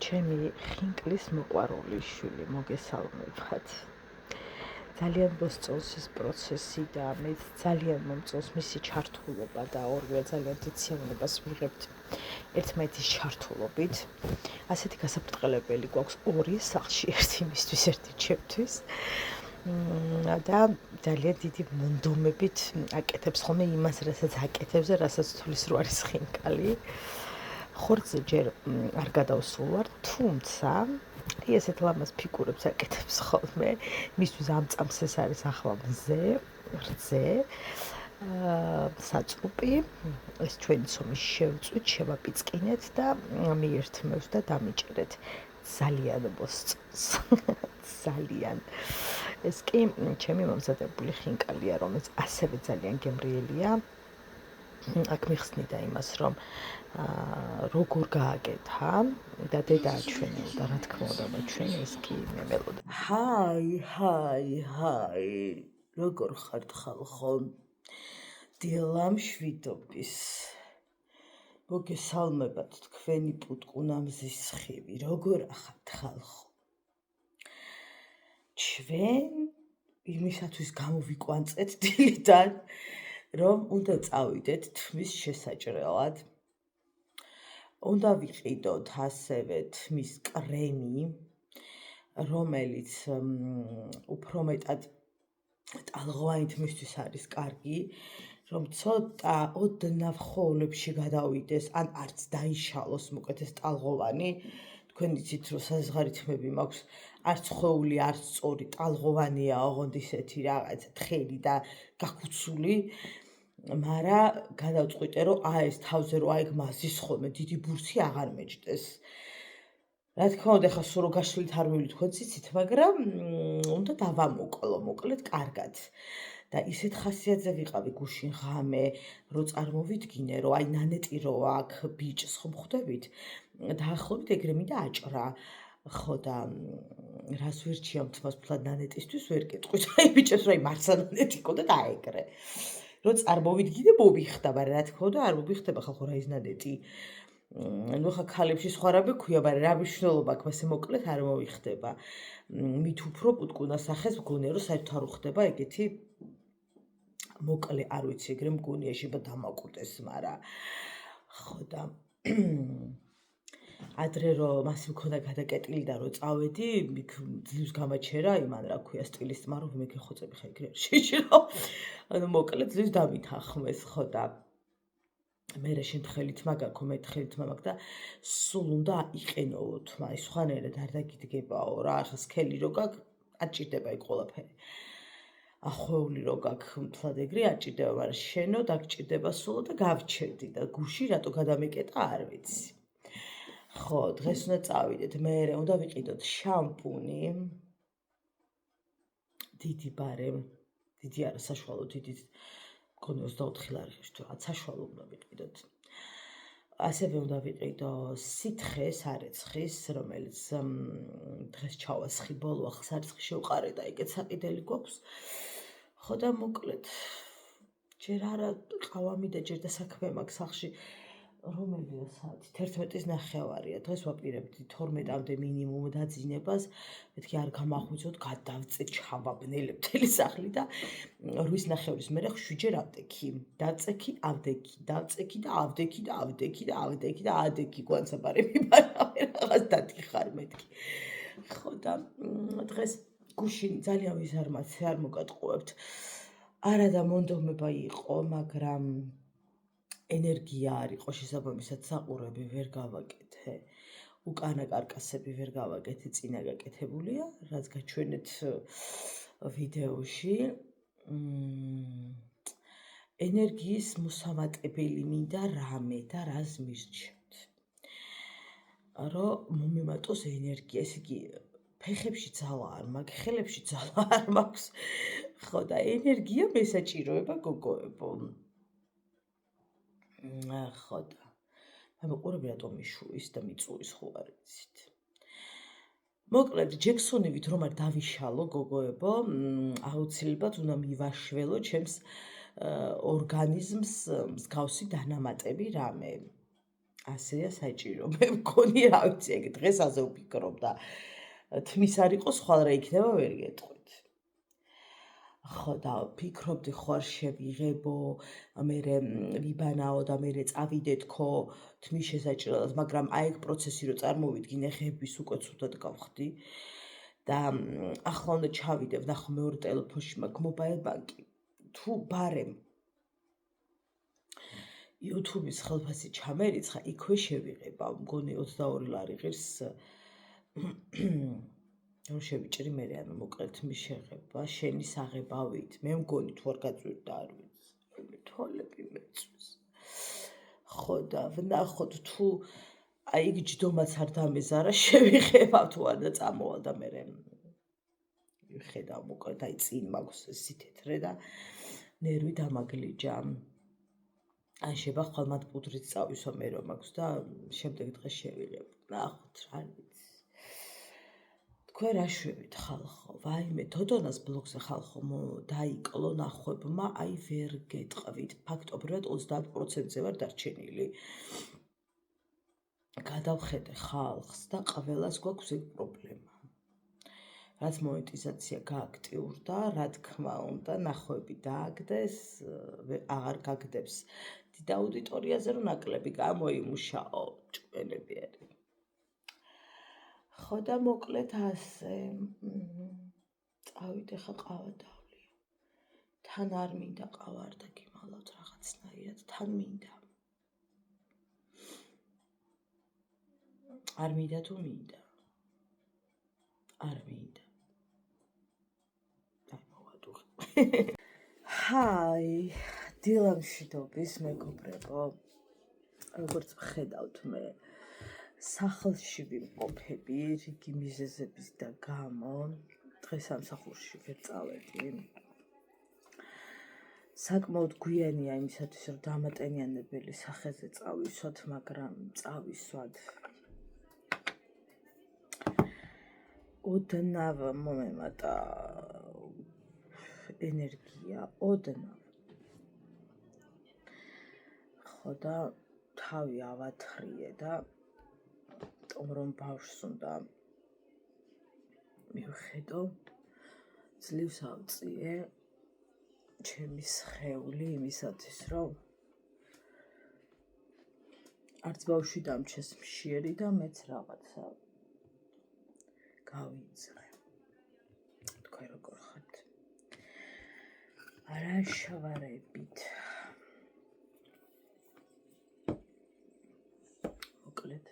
ჩემი ხინკლის მოყვარული შვილი, მოგესალმებათ. ძალიან მოსწონს ეს პროცესი და მეც ძალიან მომწონს მისი ჩართულობა და ორივე ძალიან დიდ სიამოვნებას ვიღებთ ერთმანეთის ჩართულობით. ასეთი გასაფრთხილებელი გვაქვს ორი სახლში, ერთი მისთვის, ერთი ჩემთვის. და ძალიან დიდი მონდომებით აკეთებს ხოლმე იმას, რასაც აკეთებს და რასაც თulis რო არის ხინკალი. ხორცზე ჯერ არ გადავსულვარ, თუმცა ესეთ ლამაზ ფიგურებს აკეთებს ხოლმე. მისთვის ამ წამს ეს არის ახლა მზე, რძე, საწუპი, ეს ჩვენი ცომის შევწვით, შევაპიწყინეთ და მიერთმევს და დამიჭერეთ. ძალიან მოსწონს. ძალიან. ეს კი ჩემი მომზადებული ხინკალია, რომელიც ასევე ძალიან გემრიელია. აქ მიხსნიდა იმას, რომ როგორ გააკეთა და დედა აჩვენებდა, რა თქმა უნდა, მაჩვენე ეს კი მე ველოდა. ჰაი, როგორ ხართ ხალხო? დილამშვიდობის. მოგესალმებათ თქვენი პუტკუნამზის სხივი, როგორ ახართ ხალხო? ჩვენ იმისათვის გამოვიკვანწეთ დილიდან, რომ უნდა წავიდეთ თმის შესაჭრელად. უნდა ვიყიდოთ ასევე თმის კრემი, რომელიც უფრო მეტად ტალღოვანი თმისთვის არის კარგი, რომ ცოტა ოდნავ ხოვლებში გადავიდეს, ან არც დაიშალოს, მოკლედ ეს ტალღოვანი. თქვენ იცით, რომ საზღარი თმები მაქვს, არც ხოვლი, არც სწორი, ტალღოვანია, ოღონდ ისეთი რაღაცა თხელი და გაქუცული. მაგრამ გადავწყვიტე, რომ ეს თავზე რო მაზის ხოლმე დიდი ბურთი აღარ მეჯდეს. რა თქმა უნდა, ხა სულ რო გაშლით არ მივიდით, თქვენ იცით, მაგრამ უნდა დავამოკლო, მოკლედ კარგად. და ისეთ ხასიათზე ვიყავი გუშინ ღამე, რო წარმოვიდგინე, რომ ნანეტი რო აქ ბიჭს ხომ ხვდებით, დაახლოებით ეგრე მინდა აჭრა. ხო და რას ვერჩიამ თმას ფლად ნანეტისთვის ვერ კეთყვით, ბიჭებს რა მარცა ნანეტი ყო და დაეკრე. რო წარმოვიდგინე, მომიხდა, მაგრამ რა თქმა უნდა არ მომიხდება ხალხო რა ის ნანეტი. ნუ ხა ქალებში სხვა რამე ქვია, მაგრამ რა მნიშვნელობა აქვს, ასე მოკლედ არ მომიხდება. მით უფრო პუტკუნას ახეს მგონია, რომ საერთოდ არ უხდება ეგეთი მოკლე, არ ვიცი, ეგრე მგონია, შეიძლება დამაკვდეს, მაგრამ ხო და ადრე რომ მასი მქონდა გადაკეტილი და რომ წავედი, ძლივს გამაჩერა იმან რა ქვია სტილისტმა, რომ მე გეხოცები ხა ეგრე არ შეჭირო. ანუ მოკლედ ძლივს დამითანხმეს, ხო და მერე შენ თხელით მაგაქო, მე თხელით მაგ და სულ უნდა იყენო თმა, ის სხვანაირად არ დაგიდგებაო რა, ახლა სქელი რო გაქვს, არ ჭირდება იქ ყველაფერი. ახვეული რო გაქვს, მთლად ეგრე არ ჭირდება, მაგრამ შენო დაგჭირდება სულ და გავჩერდი და გუში რატო გადამეკეტა, არ ვიცი. ხო, დღეს უნდა წავიდეთ, მერე უნდა ვიყიდოთ შამპუნი. დიდი ბარე, დიდი არა, საშუალო დიდი, მგონი 24 ლარიში თუ რაღაც საშუალო უნდა ვიყიდოთ. ასევე უნდა ვიყიდო სითხე სარეცხის, რომელიც დღეს ჩავასხი ბოლო, ახლა სარეცხი შევყარე და ეგეც საყიდელი გვაქვს. ხო და მოკლედ, ჯერ არა ყავამი და ჯერ და საქმე მაქვს სახლში. რომელია საათი? 11:09-ია. დღეს ვაპირებდი 12-მდე მინიმუმ დაძინებას. მეთქი არ გამახვიცოთ, გადავწე, ჩავაბნელებ მთელი სახლი და 8:30-ის მერე 7-ჯერ ავდექი. დაწექი, ავდექი, დაწექი და ავდექი და ავდექი და ავდექი და ადექი გვანცაბარე მიბარავე რაღაც დათიხარ მეთქი. ხო და დღეს გუშინ ძალიან ვიზარმაცე, არ მოგატყუებთ. არა და მონდომება იყო, მაგრამ ენერგია არ იყო შესაბამისად საყურები ვერ გავაკეთე. უკანა კარკასები ვერ გავაკეთე, წინა გაკეთებულია, რაც გაჩვენეთ ვიდეოში. ენერგიის მოსამატებელი მინდა რამე და რას მირჩევთ. რომ მომიმატოს ენერგია, ესე იგი ფეხებში ძალა არ მაქვს, ხელებში ძალა არ მაქვს. ხო და ენერგია მესაჭიროება გოგოებო. ხო და მეგობრები რატომ მიშუის და მიწურის ხო არ იცით. მოკლედ ჯექსონივით რომ არ დავიშალო გოგოებო, აუცილებლად უნდა მივაშველო ჩემს ორგანიზმს მსგავსი დანამატები რამე. ასეა საჭირო. მე მგონი რა ვიცი, ეგ დღესაზე ვფიქრობ და თმის არ იყოს, ხვალ რა იქნება ვერ გეტყვით. ხო და ფიქრობდი ხوار შევიღებო, მერე ვიბანაო და მერე წავიდეთქო თმის შესაჭრელად, მაგრამ აი ეგ პროცესი რო წარმოვიდგინე, ხების უკვე ცუდად გავხდი და ახლა უნდა ჩავიდე, ვნახო მეორე ტელეფონში მაქვს მობაილ ბანკი. თუ ბარემ YouTube-ის ხელფასი ჩამერიცხა, იქვე შევიღება, მგონი 22 ლარი ღირს რომ შევიჭრი მე, ანუ მოკლედ თმის შეღება, შენი საღებავით. მე მგონი თუ არ გაწვირდა არ ვიცი, თვალები მეწვის. ხო და ვნახოთ თუ აი იქ ჯდომაც არ დამეზარა, შევიღება თუ არა წამოვალ და მე ვხედავ მოკლედ აი წინ მაქვს სითეთრე და ნერვი დამაგლიჯა. აი შევა ხვალ მათ პუდრით წავისვა მე რომ აქვს და შემდეგ დღეს შევიღებ. ნახოთ რა ვიცი. თქვენ რა შვებით ხალხო? ვაიმე, თოდონას ბლოგზე ხალხო დაიკლო ნახვებმა, აი ვერ გეტყვით. ფაქტობრივად 30%-ზე ვარ დარჩენილი. გადავხედე ხალხს და ყველას გვაქვს ეგ პრობლემა. რაც მონეტიზაცია გააქტიურდა, რა თქმა უნდა, ნახვები დააგდეს, აღარ გაგდებს. დიდ აუდიტორიაზე რომ ნაკლები გამოიმუშაო, ჭკვენები არის. ხო და მოკლედ ასე. წავიდე ხა ყავა დავლიო. თან არ მინდა ყავა არ დაგიმალავთ რაღაცნაირად, თან მინდა. არ მინდა თუ მინდა. არ მინდა. ჰაი, დილამშვიდობის მეგობრებო. როგორც ხედავთ მე სახლში ვიმყოფები რიგი მიზეზების და გამო. დღეს სამსახურში ვერ წავედი. საკმაოდ გვიანია იმისათვის რომ დამატენიანებელი სახეზე წავისვათ, მაგრამ წავისვათ. ოდნავ მომემატა ენერგია, ოდნავ. ხო და თავი ავათრიე და რომ ბავშვს უნდა მივხედო, ძლივს ავწიე ჩემი სხეული იმისათვის, რომ არც ბავშვი დამჩეს მშიერი და მეც რაღაცა გავიძრე. თქვენ როგორ ხართ? რა შევარებით? მოკლედ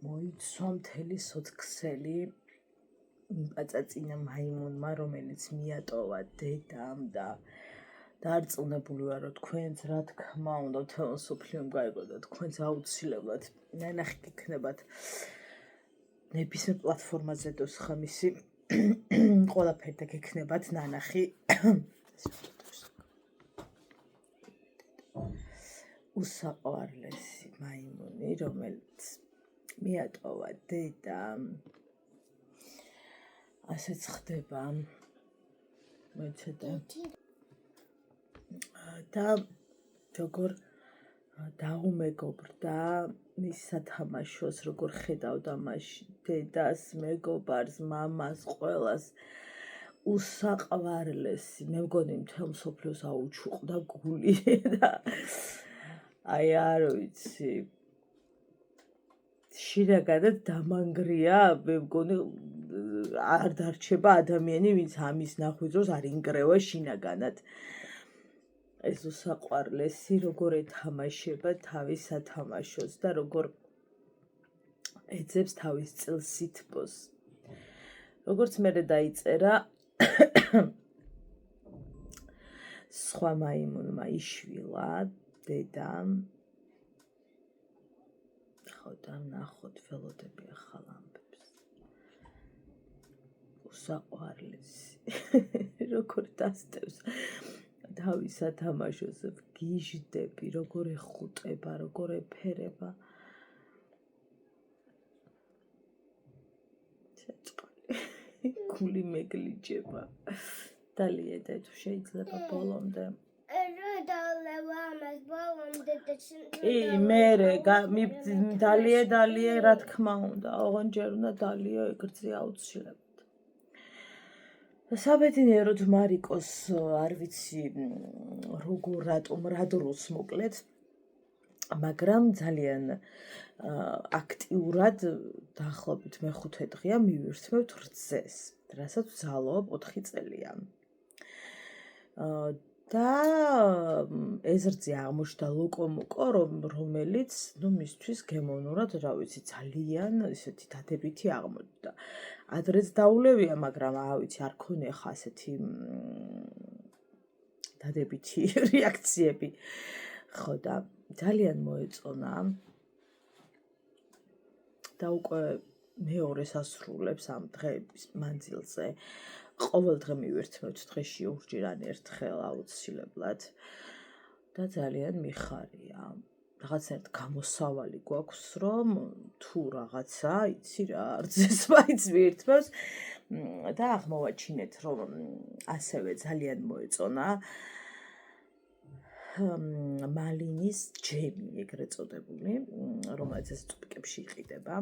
მოიცვა მთელი სოთქსელი მიპაწაწინა მაიმუნმა, რომელიც მიატოვა დედამ და დარწმუნებული ვარ, რომ თქვენც რა თქმა უნდა მთელ მსოფლიომ გაიგო და თქვენც აუცილებლად ნანახი გექნებათ ნებისმიერ პლატფორმაზე დოსხამისი ყველაფერი და გექნებათ ნანახი. უსაყვარლესი მაიმუნი, რომელიც მიატოვა დედამ. ასეც ხდება. მოიცადე. და როგორ დაუმეგობრდა მის სათამაშოს, როგორ ხედავდა მაშინ დედას, მეგობარს, მამას, ყველას. უსაყვარლესი. მე მგონი მთელ მსოფლიოს აუჩუყდა გული და აი არ ვიცი. შინაგანად დამანგრია, მე მგონი არ დარჩება ადამიანი, ვინც ამის ნახვის დროს არ ინგრევა შინაგანად. ეს უსაყვარლესი როგორ ეთამაშება თავის სათამაშოს და როგორ ეძებს თავის წილს სითბოს. როგორც მე დაიწერა სხვა მაიმუნმა იშვილა დედამ. ხო და ნახოთ ველოდები ახალ ამბებს. უსაყვარლესი როგორ დასდევს თავის სათამაშოს, გიჟდები, როგორ ეხუტება, როგორ ეფერება. გული მეგლიჯება. დალიედა თუ შეიძლება ბოლომდე. რა დალევა ამას ბოლომდე და კი, დალია, რა თქმა უნდა, ოღონდ ჯერ უნდა დალია ეგრძია აუცილებლად. საბედნიეროდ მარიკოს არ ვიცი როგორ რატომ რა დროს მოკლედ, მაგრამ ძალიან აქტიურად დაახლოებით მე-5 დღეა მივირთმევთ რძეს, რასაც ვძალობ 4 წელია. და ეს რძე აღმოჩნდა ლოკომოკო, რომელიც მისთვის გემოვნურად, რა ვიცი, ძალიან ესეთი დადებითი აღმოჩნდა. ადრეც დაულევია, მაგრამ რა ვიცი, არ ქონია ხა ასეთი დადებითი რეაქციები. ხო და ძალიან მოეწონა და უკვე მეორეს ასრულებს ამ დღეების მანძილზე. ყოველ დღე მივირთმევთ დღეში ორჯერ ან ერთხელ აუცილებლად და ძალიან მიხარია. რაღაცნაირად გამოსავალი გვაქვს, რომ თუ რაღაცა, იცი რა, რძეს მაინც ვირთმევს და აღმოვაჩინეთ, რომ ასევე ძალიან მოეწონა მალინის ჯემი, ეგრეთ წოდებული, რომელიც ეს ტუპიკებში იყიდება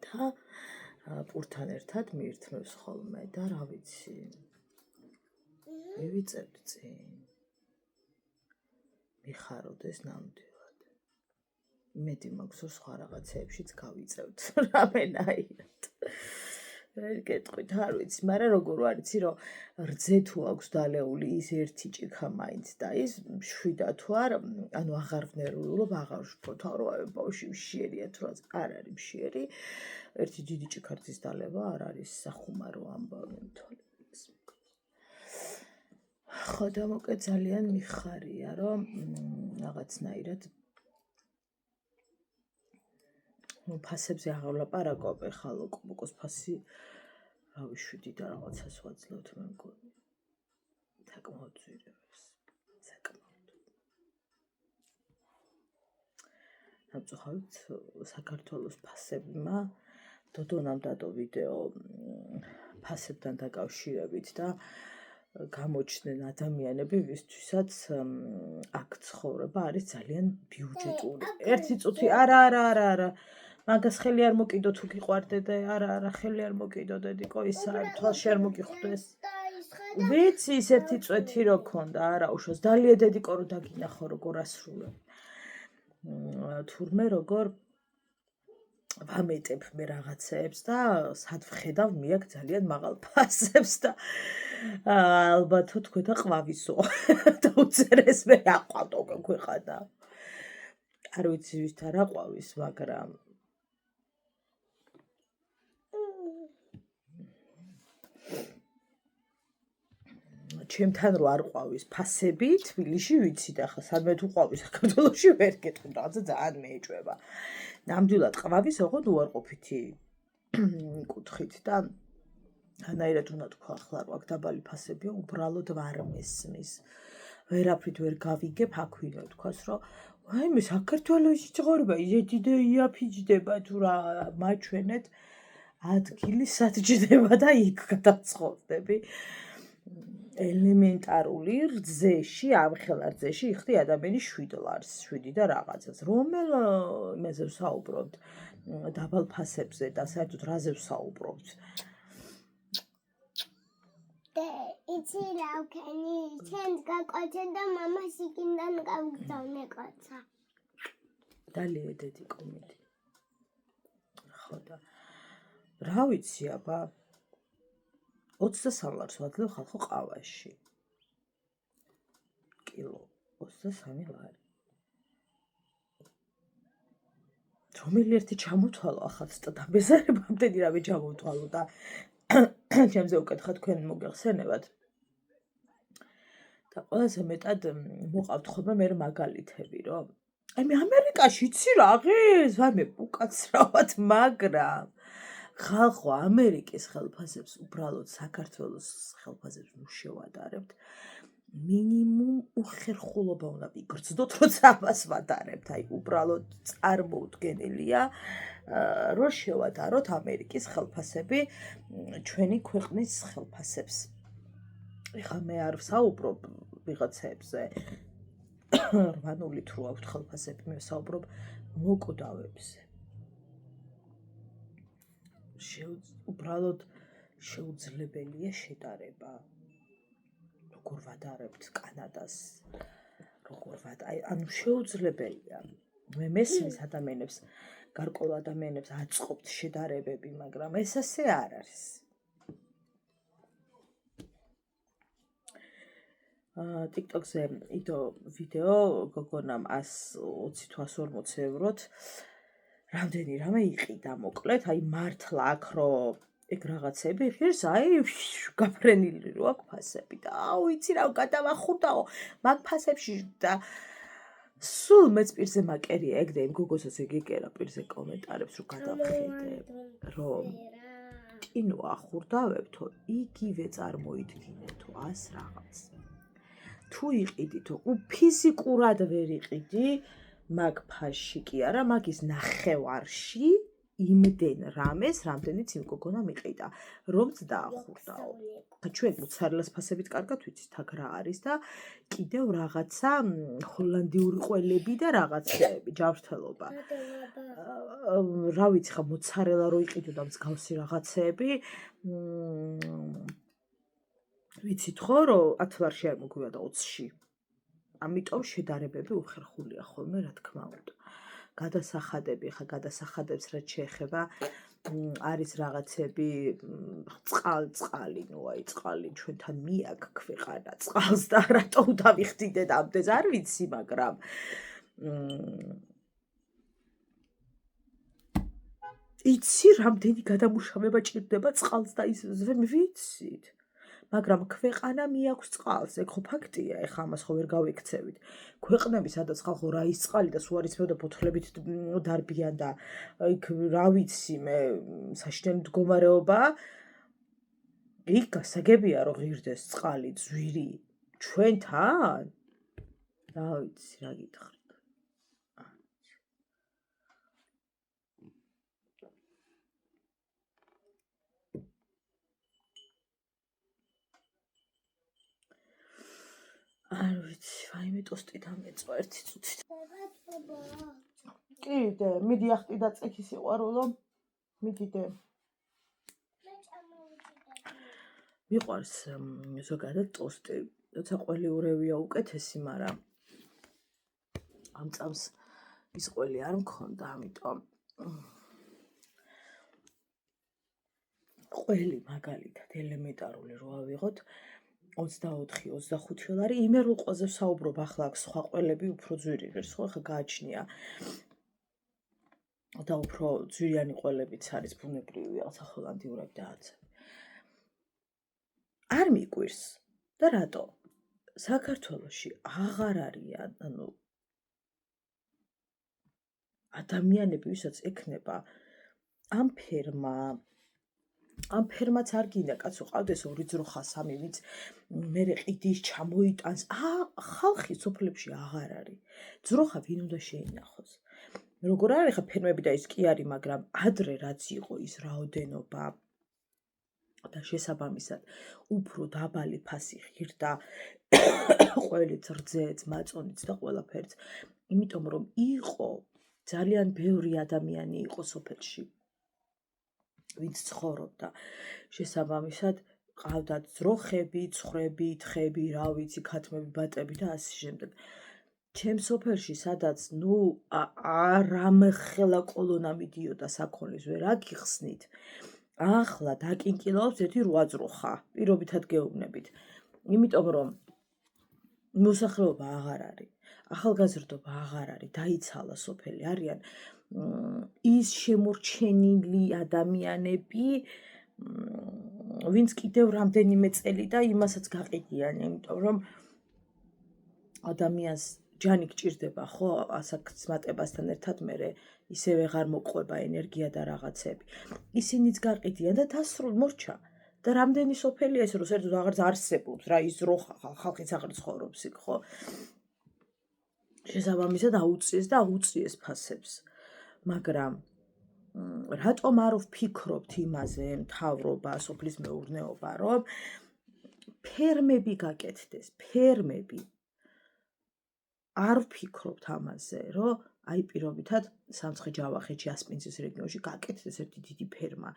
და პურთან ერთად მივირთმევს ხოლმე და რა ვიცი, მივიწევთ წინ. მიხაროდეს ნამდვილად. იმედი მაქვს, რომ სხვა რაღაცეებშიც გავიწევთ რამენაირად. ვერ გეტყვით, არ ვიცი, მაგრამ როგორ არ იცი, რომ რძე თუ აქვს დალეული ის ერთი ჭიქა მაინც და ის შვიდა თუ არ, ანუ აღარ ვნერვიულობ, აღარ ვშფოთავ, რომ აი ბავშვი მშიერია თუ რაც არ არის მშიერი. ერთი დიდი ჭიქა რძის დალევა არ არის სახუმარო ამბავი მთვალებს. ხო და მოკლედ ძალიან მიხარია, რომ რაღაცნაირად ფასებზე აღარ ვლაპარაკობ, ეხლა ლოკომოკოს ფასი რავი 7 და რაღაცას ვაძლევთ მე მგონი. საკმაოდ ძვირებს, საკმაოდ. სამწუხაროდ საქართველოს ფასებმა დოდონამ დადო ვიდეო ფასებთან დაკავშირებით და გამოჩნდნენ ადამიანები, ვისთვისაც აქ ცხოვრება არის ძალიან ბიუჯეტური. ერთი წუთი, არა. მაგას ხელი არ მოკიდო თუ გიყვარდე, არა, ხელი არ მოკიდო დედიკო, ისა თვალში არ მოგიხვდეს. ვიცი ის ერთი წვეთი რო ქონდა, არა უშავს, დალია დედიკო რო დაგინახო როგორ ასრულებ. თურმე როგორ ვამეტებ მე რაღაცეებს და სად ვხედავ მე აქ ძალიან მაღალ ფასებს და ალბათ თქვენ და ყვავისო და უცერეს მე აყვავდო ქვეყანა. არ ვიცი ვისთან რა ყვავის, მაგრამ ჩემთან რო არ ყვავის ფასები თბილისში ვიცი და ხა სადმე თუ ყვავის საქართველოში ვერ გეტყვი, რაღაცა ძალიან მეეჭვება. ნამდვილად ყვავის ოღონდ უარყოფითი კუთხით და ანაირად უნდა თქვა, ახლა რო აქ დაბალი ფასებია, უბრალოდ ვარ მესმის. ვერაფრით ვერ გავიგებ, აქ ვინმე თქვას, რომ ვაიმე საქართველოში ცხოვრება ისეთი იაფიჯდება თუ რა მაჩვენეთ ადგილი სათჯდება და იქ გადაცხოვრდები. ელემენტარული რძეში, ამხელა რძეში იხდი ადამიანის 7 ლარს, 7 და რაღაცას. რომელ იმაზე ვსაუბრობთ? დაბალ ფასებზე და საერთოდ რაზე ვსაუბრობთ? იცი რა ვქენი, ჩემს გაკვეცე და მამას იქიდან გავგზავნე კოცა. დალია დედიკო მიდი. ხო და რა ვიცი აბა 23 ლარს ვაძლევ ხალხო ყავაში. კილო 23 ლარი. რომელი ერთი ჩამოთვალო ახლა ცოტა ბეზარებამდე რამე ჩამოთვალო და ჩემზე უკითხა თქვენ მოგეხსენებათ. და ყველაზე მეტად მოყავთ ხოლმე მე მაგალითები, რომ აი მე ამერიკაში იცი რა ღირს, ვაიმე უკაცრავად, მაგრამ ხალხო ამერიკის ხელფასებს უბრალოდ საქართველოს ხელფასებს მუშევადარებთ. მინიმუმ უხერხულობა უნდა ვიგრძნოთ, როცა ამას ვადარებთ. აი უბრალოდ წარმოუდგენელია, რომ შევადაროთ ამერიკის ხელფასები ჩვენი ქვეყნის ხელფასებს. ეხლა მე არ ვსაუბრობ ვიღაცებზე, რვანული თუ აქვთ ხელფასები, მე ვსაუბრობ მოკვდავებზე. უბრალოდ შეუძლებელია შედარება. როგორ ვადარებთ კანადას, ანუ შეუძლებელია. მე მესმის ადამიანებს, გარკვეულ ადამიანებს აწყობთ შედარებები, მაგრამ ეს ასე არ არის. TikTok-ზე იდო ვიდეო გოგონამ 120 თუ 140 ევროთ რამდენი რამე იყიდა მოკლედ, აი მართლა აქ რო ეგ რაღაცები ღირს, აი გაფრენილი რო აქ ფასები და აუ იცი რა გადავახურდაო მაგ ფასებში და სულ მეც პირზე მაკერია ეგ და იმ გოგოსაც ეგ ეკერა პირზე კომენტარებს რო გადავხედე რომ კინო ახურდავებთო იგივე წარმოიდგინეთო 100 რაღაც თუ იყიდითო ფიზიკურად ვერ იყიდი მაგ ფასში კი არა მაგის ნახევარში იმდენ რამეს რამდენიც იმ გოგონამ იყიდა რომც დაახურდაო და ჩვენ მოცარელას ფასებით კარგად ვიცით აქ რა არის და კიდევ რაღაცა ჰოლანდიური ყველები და რაღაცები ჯანმრთელობა რა ვიცი ხა მოცარელა რო იყიდოდა მსგავსი რაღაცეები ვიცით ხო რომ 10 ლარში არ მოგვიოდა 20-ში ამიტომ შედარებები უხერხულია ხოლმე რა თქმა უნდა გადასახადები ხა გადასახადებს რაც შეეხება არის რაღაცები წყალი ნუ აი წყალი ჩვენთან მიაკ ქვეყანა წყალს და რატო დავიხდიდეთ ამდენს არ ვიცი მაგრამ იცი რამდენი გადამუშავება ჭირდება წყალს და ის ვიცით მაგრამ ქვეყანა მიაქვს წყალს, ეგ ხო ფაქტია, ეხლა ამას ხო ვერ გავიქცევით. ქვეყნები, სადაც ხალხო რაის წყალი და სუარისმევდა ფოთლებით დარბიან და იქ რა ვიცი მე საშინელი მდგომარეობა იქ გასაგებია რომ ღირდეს წყალი, ძვირი ჩვენთან? რა ვიცი, რა გითხრით. არ ვიცი, ვაიმე ტოსტი დამეწვა ერთი წუთით. კიდე, მიდი ახტი და წექი სიყვარულო. მიდიდე. მიყვარს ზოგადად ტოსტი. როცა ყველიურევია უკეთესი, მაგრამ ამ წამს ის ყველი არ მქონდა, ამიტომ ყველი მაგალითად ელემენტარული რო ავიღოთ 24-25 ლარი იმერულ ყველაზე საუბრობ ახლა აქ სხვა ყველები უფრო ძვირი ღირს ხო ხა გააჩნია და უფრო ძვირიანი ყველებიც არის ბუნებრივი რაღაცა ჰოლანდიურები და ასე არ მიკვირს და რატო საქართველოში აღარ არიან ანუ ადამიანები ვისაც ექნება ამ ფერმაც არ გინდა კაცო ყავდეს 2 ძროხა 3 ვინც მერე ყიდის ჩამოიტანს ხალხი სოფლებში აღარ არის ძროხა ვინ უნდა შეინახოს როგორ არის ხა ფერმები და ის კი არის მაგრამ ადრე რაც იყო ის რაოდენობა და შესაბამისად უფრო დაბალი ფასი ღირდა ყველით რძეც მაწონიც და ყველაფერს იმიტომ რომ იყო ძალიან ბევრი ადამიანი იყო სოფელში ვინც ცხოვრობდა შესაბამისად ყავდათ ძროხები, ცხვრები, თხები, რა ვიცი, ქათმები, ბატები და ასე შემდეგ. ჩემ სოფელში სადაც ნუ არამე ხელა კოლონა მიდიოდა საქონლის ვერ აგიხსნით. ახლა დაკინკილავს ერთი 8 ძროხა, პირობითად გეუბნებით. იმიტომ რომ მოსახლეობა აღარ არის, ახალგაზრდობა აღარ არის, დაიცალა სოფელი არიან ის შემორჩენილი ადამიანები ვინც კიდევ რამდენიმე წელი და იმასაც გაყიდიან, იმიტომ რომ ადამიანს ჯანი გჭირდება ხო ასაკს მატებასთან ერთად მე ისე ვეღარ მოყვება ენერგია და რაღაცები. ისინიც გაყიდიან და დასრულ მორჩა და რამდენი სოფელია ეს რომ საერთოდ აღარ არსებობს რა ის რო ხალხიც აღარ ცხოვრობს იქ ხო. შესაბამისად აუწიეს და აუწიეს ფასებს. მაგრამ რატომ არ ვფიქრობთ იმაზე მთავრობა, სოფლის მეურნეობა, რომ ფერმები გაკეთდეს, ფერმები არ ვფიქრობთ ამაზე, რომ აი პირობითად სამცხე-ჯავახეთში ასპინძის რეგიონში გაკეთდეს ერთი დიდი ფერმა.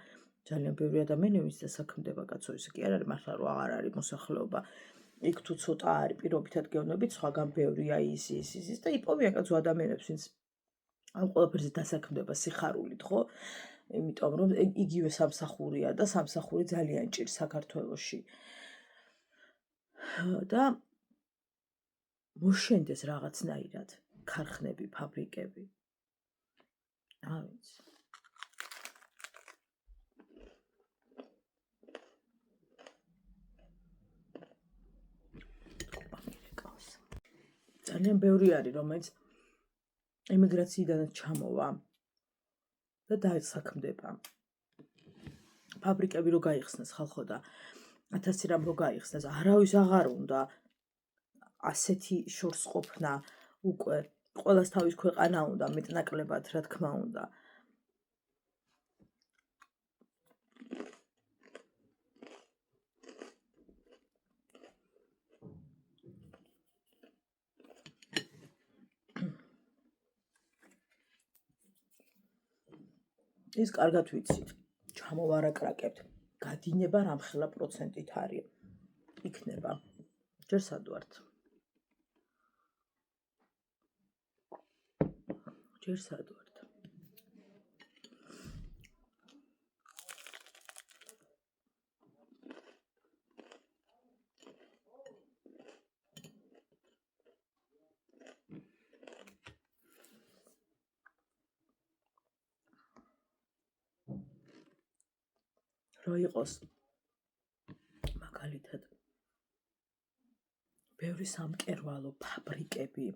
ძალიან ბევრი ადამიანი ვინც დასაქმდება კაცო, ისე კი არ არის მართლა რომ აღარ არის მოსახლეობა. იქ თუ ცოტა არის პირობითად გეუბნებით, სხვაგან ბევრია ის და იპოვიან კაცო ადამიანებს, ვინც ამ ყველაფერზე დასაქმდება სიხარულით, ხო? იმიტომ რომ იგივე სამსახურია და სამსახური ძალიან ჭირს საქართველოში. და მოშენდეს რაღაცნაირად ქარხნები, ფაბრიკები. არ ვიცი. ძალიან ბევრი არის, რომელიც ემიგრაციიდანაც ჩამოვა და დაესაქმდება. ფაბრიკები რო გაიხსნეს ხალხო და 1000 რამ რო გაიხსნეს, არავის აღარ უნდა ასეთი შორს ყოფნა უკვე ყველას თავის ქვეყანა უნდა მეტნაკლებად, რა თქმა უნდა. ის კარგად ვიცით, ჩამოვარაკრაკებთ, გადინება რამხელა პროცენტით არის. იქნება. ჯერ სად ვართ? ჯერ სად ვართ? რო იყოს მაგალითად ბევრი სამკერვალო ფაბრიკები.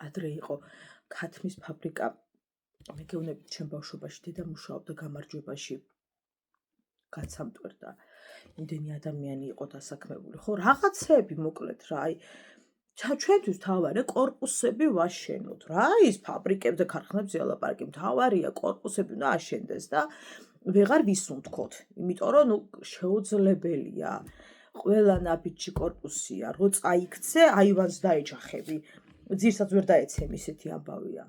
ადრე იყო ქათმის ფაბრიკა. მეგეუბნებით ჩემ ბავშვობაში დედა მუშაობდა გამარჯვებაში. გაცამტვერდა. იმდენი ადამიანი იყო დასაქმებული. ხო, რაღაცები მოკლედ რა, აი ჩვენთვის თავარი კორპუსები ვაშენოთ. რა ის ფაბრიკებს და ქარხნებს ელაპარაკი, თავარია კორპუსები უნდა აშენდეს და ვეღარ ვისუნთქოთ, იმიტომ რომ შეუძლებელია ყველა ნაბიჯი კორპუსია, რო წაიქცე, აივანს დაეჯახები. ძირსაც ვერ დაეცემ, ისეთი ამბავია.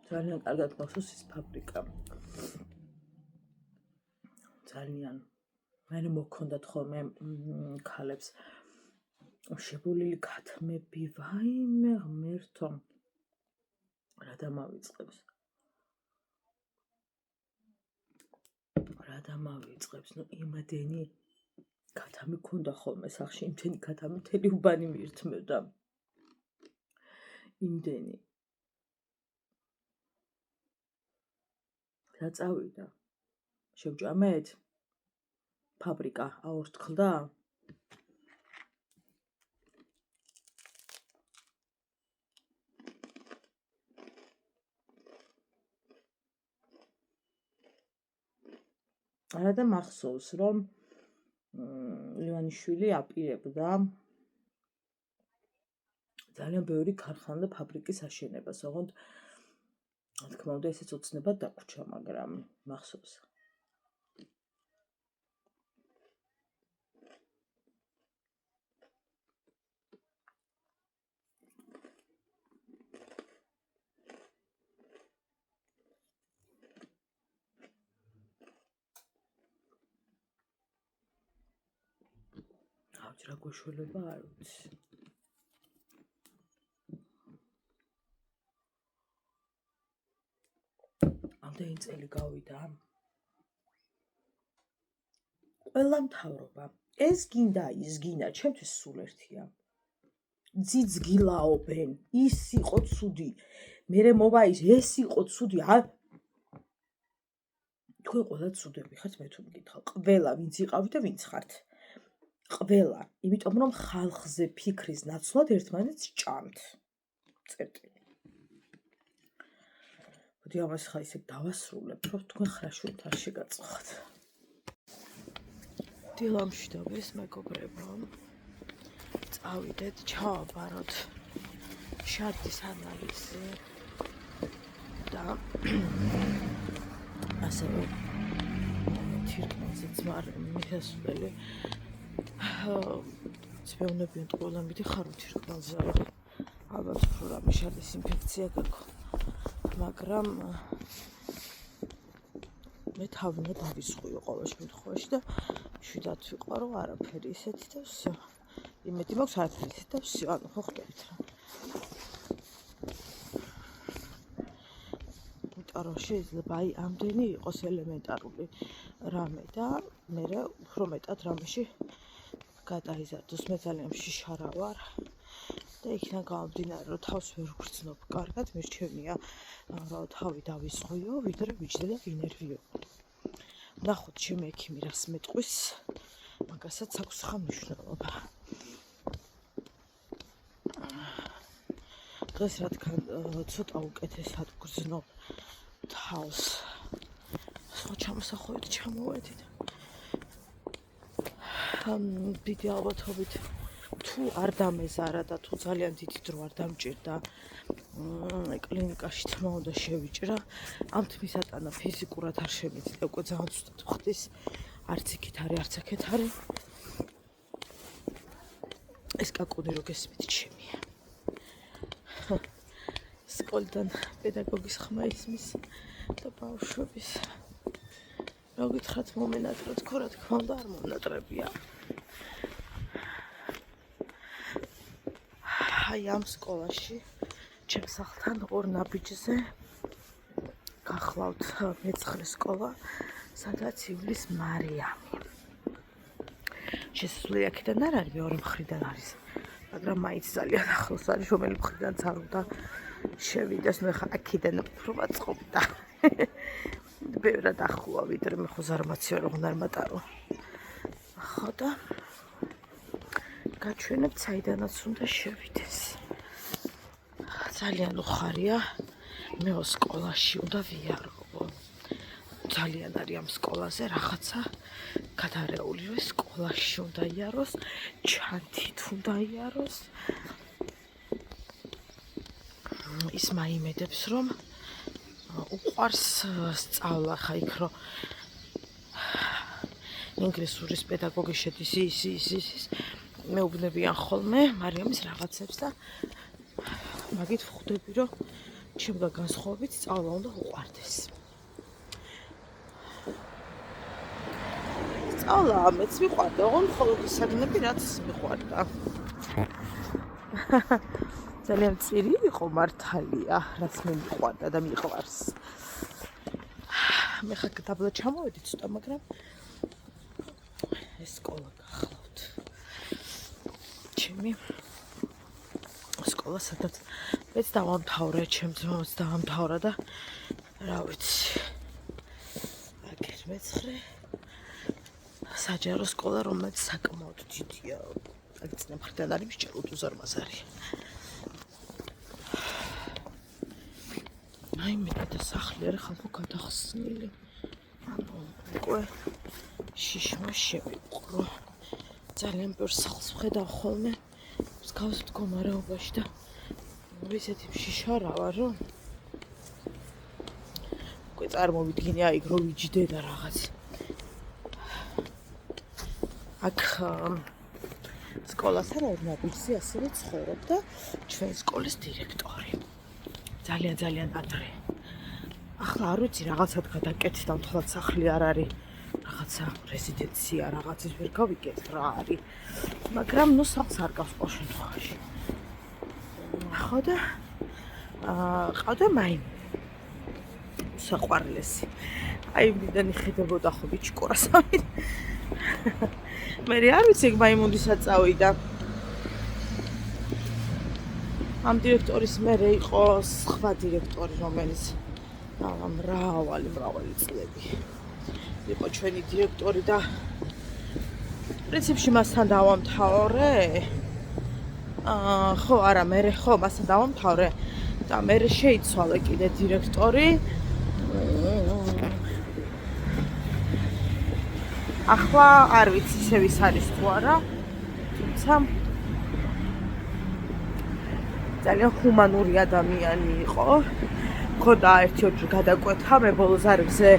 ძალიან კარგად მახსოვს ის ფაბრიკა. ძალიან მე მოქონდათ ხოლმე ქალებს შებოლილი ქათმები, ვაიმე ღმერთო. რა დამავიწყებს? რა დამავიწყებს? ნუ იმდენი ქათამი ქონდა ხოლმე სახში, იმდენი ქათამი მთელი უბანი მიირთმევდა. იმდენი. რა წავიდა? შევჭამეთ? ფაბრიკა აორთქლდა? არა და მახსოვს, რომ ლევანიშვილი აპირებდა ძალიან ბევრი ქარხანა და ფაბრიკის აშენებას, ოღონდ რა თქმა უნდა ესეც ოცნებად დაგვრჩა, მაგრამ მახსოვს. რა გვეშველება არ ვიცი. ამდენი წელი გავიდა. ყველა მთავრობა, ეს გინდა, ის გინდა, ჩემთვის სულ ერთია. ძიძგილაობენ, ის იყო ცუდი. მერე მოვა ეს იყო ცუდი. თქვენ ყველა ცუდები ხართ, მე თუ მკითხავ. ყველა ვინც იყავით და ვინც ხართ. ყველა, იმიტომ რომ ხალხზე ფიქრის ნაცვლად ერთმანეთს ჭამთ. წერტილი. მოდი ამას ხა ისე დავასრულებ, რომ თქვენ ხრაშულით არ შეგაწყოთ. დილამშვიდობის მეგობრებო, წავიდეთ, ჩავაბაროთ შარდის ანალიზი და ასევე თირკმელზეც მისასვლელი მეუბნებიან ყველა მიდიხარ თირკმელზე ალბათ უფრო რამე შარდის ინფექცია გაქვს, მაგრამ მე თავი უნდა დავისხვიო ყოველ შემთხვევაში და შვიდად ვიყო რომ არაფერი ისეთი და всё. იმედი მაქვს არაფერი ისეთი და всё, ანუ ხო ხვდებით რა. რომ შეიძლება აი ამდენი იყოს ელემენტარული რამე და მე უფრო მეტად რამეში გადაიზარდოს. მე ძალიან შიშარა ვარ და იქიდან გამომდინარე რომ თავს ვერ ვგრძნობ კარგად, მირჩენია რომ თავი დავისხვიო, ვიდრე ვიჯდე და ვინერვიო. ნახოთ ჩემი ექიმი რას მეტყვის, მაგასაც აქვს ხა მნიშვნელობა. დღეს რადგან ცოტა უკეთესად ვგრძნობ თავს, სხვა ჩამოსახვევით ჩამოვედით. დიდი ალბათობით თუ არ დამეზარა და თუ ძალიან დიდი დრო არ დამჭირდა კლინიკაში თმა უნდა შევიჭრა, ამ თმის ატანა ფიზიკურად არ შემიძლია, უკვე ძალიან ცუდად ვხდის, არც იქით არის, არც აქეთ არის. ეს კაკუნი რო გესმით ჩემია. სკოლიდან პედაგოგის ხმა ისმის და ბავშვების რა გითხრათ მომენატროთ, ხო რა თქმა უნდა არ მომნატრებია. აი ამ სკოლაში ჩემს სახლთან ორ ნაბიჯზე გახლავთ მე-9 სკოლა, სადაც ივლის მარიამი. შესასვლელი აქედან არ არის, მეორე მხრიდან არის, მაგრამ მაინც ძალიან ახლოს არის, რომელი მხრიდანაც არ უნდა შევიდეს, მე ხა აქედან უფრო ვაწყობდა. ბევრად ახლოა, ვიდრე მე ხო ზარმაცია რომ არ მატარო. ხო და გაჩვენებთ საიდანაც უნდა შევიდეს. ძალიან უხარია, მე სკოლაში უნდა ვიარო. ძალიან არის ამ სკოლაზე რაღაცა გადარეული, რომ სკოლაში უნდა იაროს, ჩანთით უნდა იაროს. ის მაიმედებს რომ უყვარს სწავლა, ხა იქ რომ ინგლისურის პედაგოგი შედის ის მეუბნებიან ხოლმე მარიამის რაღაცებს და მაგით ვხვდები რომ ჩემგან განსხვავებით სწავლა უნდა უყვარდეს. სწავლა მეც მიყვარდა, ოღონდ მხოლოდ ისაგნები რაც მიყვარდა. ძალიან წირი იყო მართალია, რაც მე მიყვარდა და მიყვარს. მე ხა დაბლა ჩამოვედი ცოტა, მაგრამ ეს სკოლა გახლავთ. ჩემი სკოლა, სადაც მეც დავამთავრე, ჩემს მამაც დავამთავრა და რა ვიცი. აგერ მე-9 საჯარო სკოლა, რომელიც საკმაოდ დიდია. აქ წინა მხრიდან არის მსჯელო უზარმაზარი. აი მე და სახლი არის ხალხო გადახსნილი. ანუ უკვე შიშმა შევიყრო. ძალიან ბევრ სახლს ვხედავ ხოლმე მსგავს მდგომარეობაში და ისეთი შიშარა ვარ, რომ უკვე წარმოვიდგინე აი რო ვიჯდე და რაღაც. აქ სკოლასთან ერთ ნაბიჯზე ასევე ცხოვრობდა ჩვენ სკოლის დირექტორი. ძალიან ადრე. ახლა არ ვიცი რაღაცად გადაკეთდა, მთლად სახლი არ არის, რაღაცა რეზიდენცია, რაღაცის ვერ გავიგეთ რა არის. მაგრამ ნუ სახლს არ გავს ყოველ შემთხვევაში. ხო და ყავდა მაიმუნი. საყვარლესი. აი ვიდან იხედებოდა ხო ბიჭკორასავით. მე არ ვიცი მაიმუნისაც წავიდა. ამ დირექტორის მერე იყო სხვა დირექტორი, რომელიც მრავალი წლები იყო ჩვენი დირექტორი და პრინციპში მასთან დავამთავრე. ხო, არა, მე ხო მასთან დავამთავრე და მე შეიცვალა კიდე დირექტორი. ახლა არ ვიცი ისევ ის არის თუ არა, თუმცა ძალიან ჰუმანური ადამიანი იყო. მქონდა ერთი-ოთხი გადაკვეთა, მე ბოლოს არგზე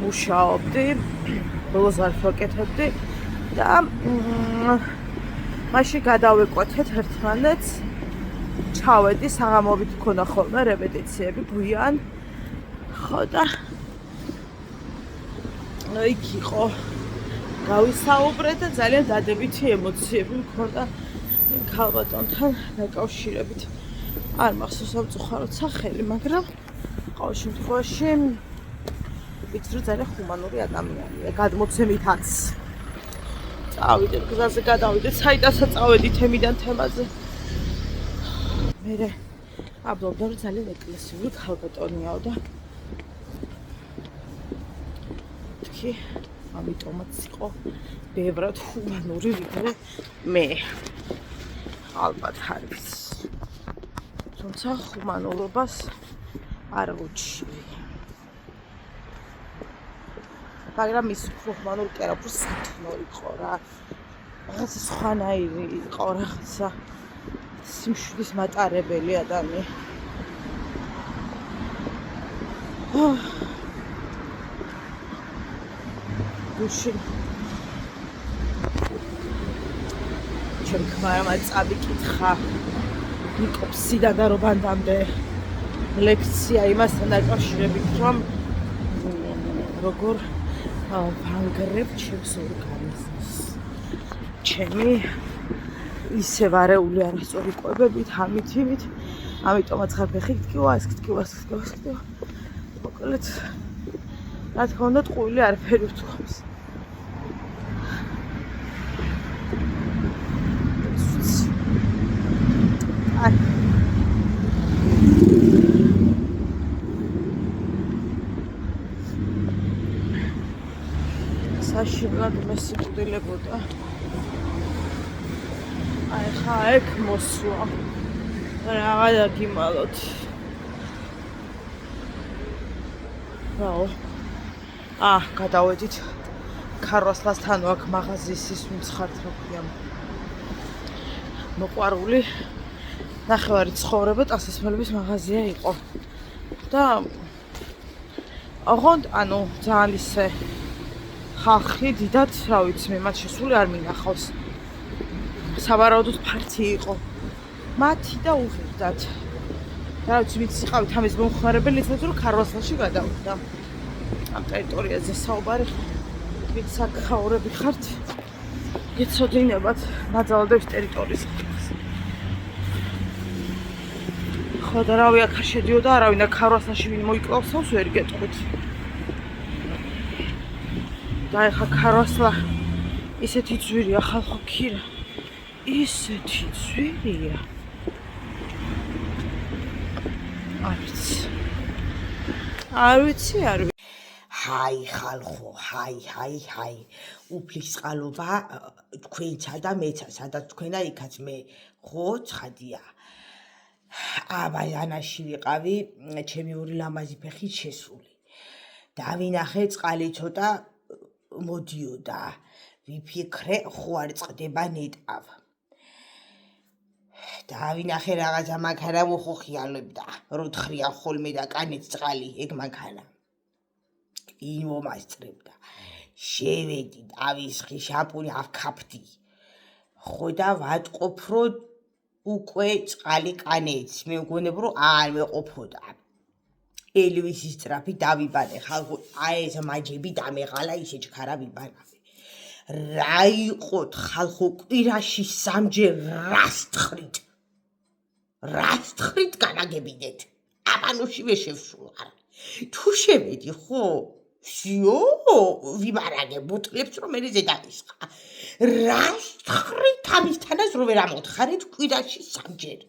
მუშაობდი, ბოლოს არ ვაკეთებდი და მაშინ გადავეკვეთეთ ერთმანეთს. ჩავედი, საღამოობით მქონდა ხოლმე რეპეტიციები გვიან. ხო და იქ იყო გავისაუბრეთ და ძალიან დადებითი ემოციები მქონდა იმ ქალბატონთან დაკავშირებით. არ მახსოვს სამწუხაროდ სახელი, მაგრამ ყოველ შემთხვევაში ვიცი რომ ძალიან ჰუმანური ადამიანია, გადმოცემითაც. წავიდეთ გზაზე, გადავიდეთ, საიტასაც წავედით თემიდან თემაზე. მე აბდოლდა რომ ძალიან ეკლესიური ქალბატონიაო და თქვი ამიტომაც იყო ბევრად ჰუმანური ვიდრე მე. ალბათ არის. თუმცა ჰუმანურობას არ ვუჩვი. მაგრამ ის ჰუმანური კი არა, უფრო სათნო იყო რა. რაღაცა სხვანაირი იყო, რაღაცა სიმშვიდის მატარებელი ადამიანი. გუშინ ჩემ ქმარმა წავიკითხა ნიკოპსიდან და რობანდამდე ლექცია იმასთან დაკავშირებით, რომ როგორ ვანგრევ ჩემს ორგანიზმს. ჩემი ისევ არეული არასწორი კვებებით, ამით, ამიტომაც ხარ ფეხი გტკივა, ეს გტკივა. მოკლედ, რა თქმა უნდა, ტყუილი არაფერი ვთქვამს. საშინლად მესიკვდილებოდა. ხა ეგ მოსვლა. რა გიმალოთ. რაო. გადავედით. ქარვასლასთან აქ მაღაზიის ის მცხართ რა ქვია. მოყვარული ნახევარი ცხოვრება ტანსაცმელების მაღაზია იყო. და ოღონდ ძალიან ისე ხალხი დიდად, რა ვიცი, მე მათ შესული არ მინახავს. სავარაუდოდ ფართი იყო. მათი და უღირდათ. რა ვიცი, ვიცი იყავით ამის მომხმარებელი, იცით რომ ქარვასლაში გადავიდა. ამ ტერიტორიაზე საუბარი ვით საქაურები ხართ. გეცოდინებათ ნაძალადების ტერიტორიის. ხო და რავი აქ არ შედიოდა, არავინ აქ ქარვასლაში ვინ მოიკლავსავს, ვერ გეტყვით. და ეხა ქარვასლა ისეთი ძვირია ხალხო ქირა. ისეთი ძვირია. არ ვიცი. ჰაი ხალხო, ჰაი. უფლისწყალობა თქვენცა და მეცა, სადაც თქვენა იქაც მე ხო ცხადია. აბაიანაში ვიყავი, ჩემი ორი ლამაზი ფეხით შესული. დავინახე წყალი ცოტა მოდიოდა. ვიფიქრე, ხო არ წყდება ნეტავ. დავინახე რაღაცა მანქანა მოხოხიალებდა, რო თხრია ხოლმე და კანეთ წყალი, ეგ მანქანა. ვინ მომასწრებდა. შევედი, დავისხი, შამპუნი ავქაფდი. ხო და ვატყობ, რომ უკვე წყალი კანეთს. მე მგონებ, რომ არ მეყოფოდა. ელვისის სწრაფი დავიბანე, ხალხო, ეს მაჯები დამეღალა, ისე ჩქარა ვიბანავე. რა იყოთ ხალხო, კვირაში 3-ჯერ რას თხრით განაგებინეთ. აბანოშივე შევსულარ. თუ შევედი, ხო? ვსიო, ვიბარაგე ბუტლებს, რომ მე ზედაისხა. რას თხრით ამისთანაც რო ვერ ამოთხარეთ კვირაში 3-ჯერ.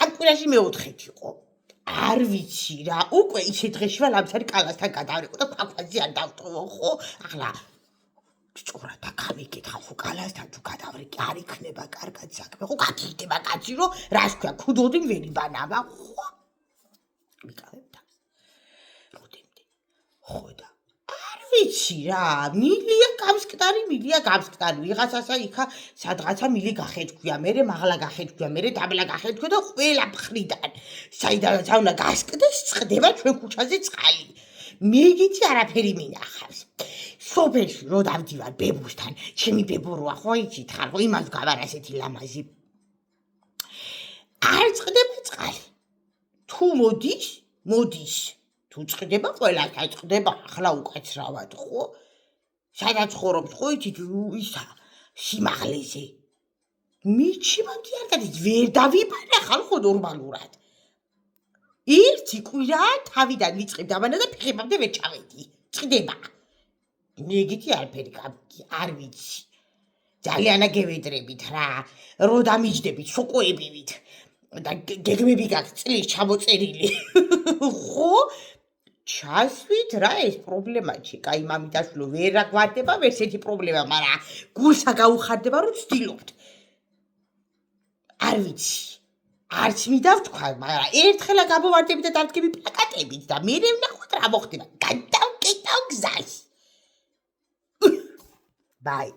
ამ კვირაში მე-4-ით იყო. არ ვიცი რა, უკვე ისე დღეში ვარ ლამცარი კალასთან გადავრეკო და ქვაქვაზე არ დავტოვო, ხო? ახლა სწორად აქ ამიკითხა, ხო კალასთან თუ გადავრეკე არ იქნება კარგად საქმე, ხო გაგიხდება კაცი, რომ რას ქვია, ქუდოდი ვერ იბანავა, ხო? ვიკავებ თავს. როდემდე. ხო და არ ვიცი რა, მილია გამსკდარი, ვიღაცასა იქა სადღაცა მილი გახედგვია, მერე მაღლა გახედგვია, მერე დაბლა გახედგვია და ყველა მხრიდან. საიდანაც უნდა გასკდეს, წყდება ჩვენ ქუჩაზე წყალი. მეგიცი არაფერი მინახავს. სოფელში რო დავდივარ ბებუსთან, ჩემი ბებო როა ხო იცით ხარ, ხო იმას გავარ ასეთი ლამაზი. არ წყდება წყალი. თუ მოდის. თუ წყდება, ყველასთან წყდება, ახლა უკაცრავად, ხო? სადაც ხორობთ, ხო იცით, ისა, სიმაღლეზე. მიჩიმავდი არ გადის, ვერ დავიბარე ახალ ხო ნორმალურად. ერთი კვირა თავიდან ვიწყებ დაბანა და ფეხებამდე ვერ ჩავედი. წყდება. მეგითი არაფერი არ ვიცი. ძალიან აგევედრებით რა, რო დამიჯდებით, სოკოებივით. და გეგმები გაქვს წლის ჩამოწერილი. ხო? ჩასვით რა ეს პრობლემაჩი, კაი მამიდაშვილო ვერ აგვარდება ვერსეთი პრობლემა, მაგრამ გულსა გაუხარდება რომ ვცდილობთ. არ ვიცი. არც მიდავთქვა, მაგრამ ერთხელა გამოვარდები და დავდგები პლაკატებით და მერე ვნახოთ რა მოხდება. გადავკეტავ გზას. ბაი.